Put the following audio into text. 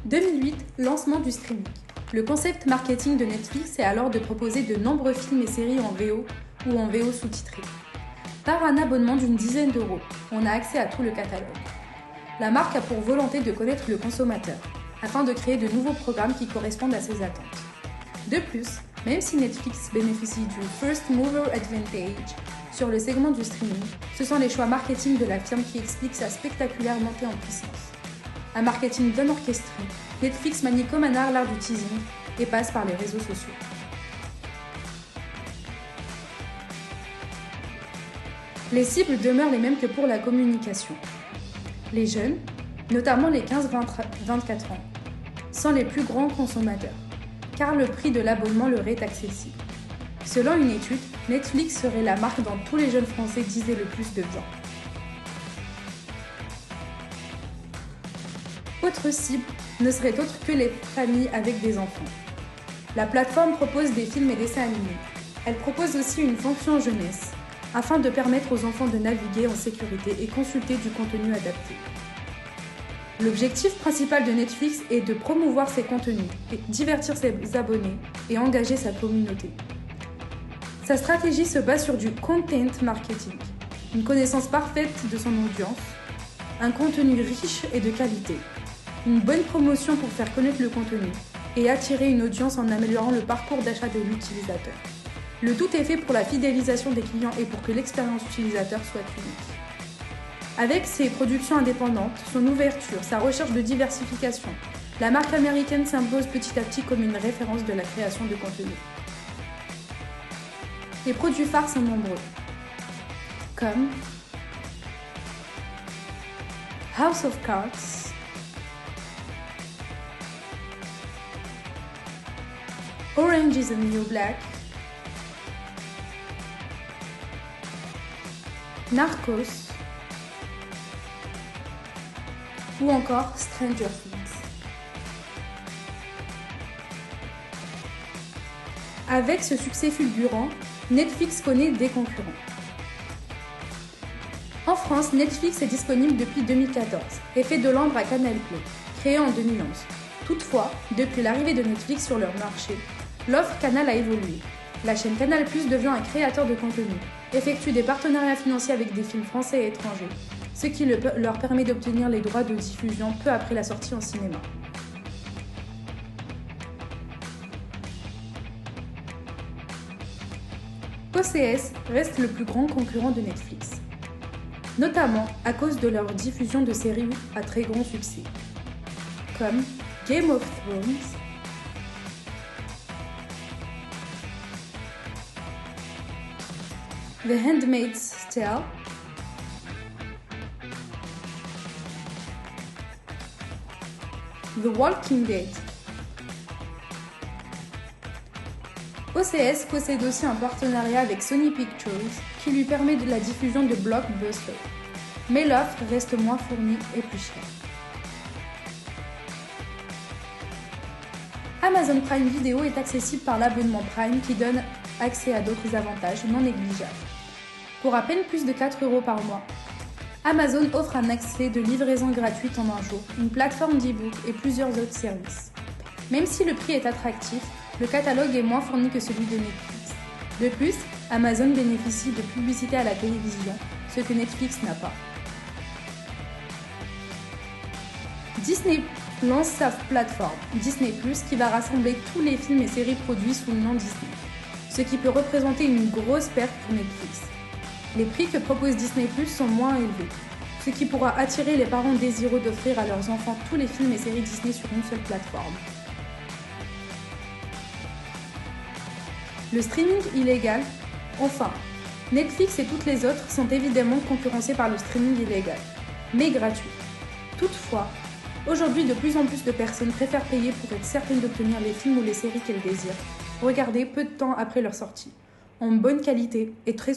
2008, lancement du streaming. Le concept marketing de Netflix est alors de proposer de nombreux films et séries en VO ou en VO sous-titrés. Par un abonnement d'une dizaine d'euros, on a accès à tout le catalogue. La marque a pour volonté de connaître le consommateur, afin de créer de nouveaux programmes qui correspondent à ses attentes. De plus, même si Netflix bénéficie du First Mover Advantage sur le segment du streaming, ce sont les choix marketing de la firme qui expliquent sa spectaculaire montée en puissance. Un marketing bien orchestré, Netflix manie comme un art l'art du teasing et passe par les réseaux sociaux. Les cibles demeurent les mêmes que pour la communication. Les jeunes, notamment les 15-24 ans, sont les plus grands consommateurs, car le prix de l'abonnement leur est accessible. Selon une étude, Netflix serait la marque dont tous les jeunes Français disaient le plus de bien. Autre cible ne serait autre que les familles avec des enfants. La plateforme propose des films et dessins animés. Elle propose aussi une fonction jeunesse, afin de permettre aux enfants de naviguer en sécurité et consulter du contenu adapté. L'objectif principal de Netflix est de promouvoir ses contenus, et divertir ses abonnés et engager sa communauté. Sa stratégie se base sur du content marketing, une connaissance parfaite de son audience, un contenu riche et de qualité, une bonne promotion pour faire connaître le contenu et attirer une audience en améliorant le parcours d'achat de l'utilisateur. Le tout est fait pour la fidélisation des clients et pour que l'expérience utilisateur soit unique. Avec ses productions indépendantes, son ouverture, sa recherche de diversification, la marque américaine s'impose petit à petit comme une référence de la création de contenu. Les produits phares sont nombreux, comme House of Cards, Orange is the New Black, Narcos ou encore Stranger Things. Avec ce succès fulgurant, Netflix connaît des concurrents. En France, Netflix est disponible depuis 2014 et fait de l'ombre à Canal+, créé en 2011. Toutefois, depuis l'arrivée de Netflix sur leur marché, l'offre Canal a évolué. La chaîne Canal+ devient un créateur de contenu, effectue des partenariats financiers avec des films français et étrangers, ce qui leur permet d'obtenir les droits de diffusion peu après la sortie en cinéma. OCS reste le plus grand concurrent de Netflix, notamment à cause de leur diffusion de séries à très grand succès, comme Game of Thrones, The Handmaid's Tale, The Walking Dead. OCS possède aussi un partenariat avec Sony Pictures qui lui permet de la diffusion de blockbusters, mais l'offre reste moins fournie et plus chère. Amazon Prime Video est accessible par l'abonnement Prime qui donne accès à d'autres avantages non négligeables. Pour à peine plus de 4 € par mois, Amazon offre un accès de livraison gratuite en un jour, une plateforme d'e-book et plusieurs autres services. Même si le prix est attractif, le catalogue est moins fourni que celui de Netflix. De plus, Amazon bénéficie de publicité à la télévision, ce que Netflix n'a pas. Disney lance sa plateforme Disney+, qui va rassembler tous les films et séries produits sous le nom Disney, ce qui peut représenter une grosse perte pour Netflix. Les prix que propose Disney+ sont moins élevés, ce qui pourra attirer les parents désireux d'offrir à leurs enfants tous les films et séries Disney sur une seule plateforme. Le streaming illégal, enfin, Netflix et toutes les autres sont évidemment concurrencées par le streaming illégal, mais gratuit. Toutefois, aujourd'hui de plus en plus de personnes préfèrent payer pour être certaines d'obtenir les films ou les séries qu'elles désirent, regarder peu de temps après leur sortie, en bonne qualité et très